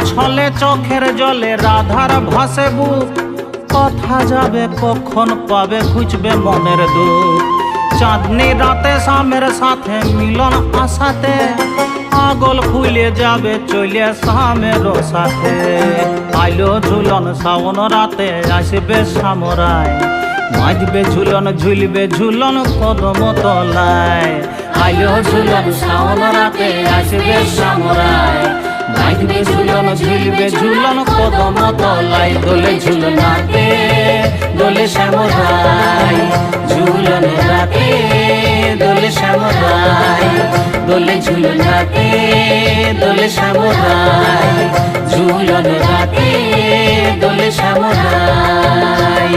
ছলে চোখের জলে রাধার ভাসে বুক, কথা যাবে কখন পাবে খুঁজবে মনের দুঃখ। চাঁদনি রাতে স্বামীর সাথে মিলন আশাতে, পাগল খুলে যাবে চলে স্বামীর সাথে। আইলো ঝুলন শ্রাবণ রাতে আসবে সামরাই, বাঁধবে ঝুলন ঝুলবে ঝুলন কদম তলায়। আইলো ঝুলন শ্রাবণ রাতে আসবে সামরাই, বাঁধবে ঝুলন ঝুলবে ঝুলন কদম তলায়। দোলে ঝুলনাতে দোলে সামরাই, ঝুলন রাতে দোলে সামরাই। দোলে ঝুলনাতে দোলে সামরাই, ঝুলন রাতে দোলে সামরাই।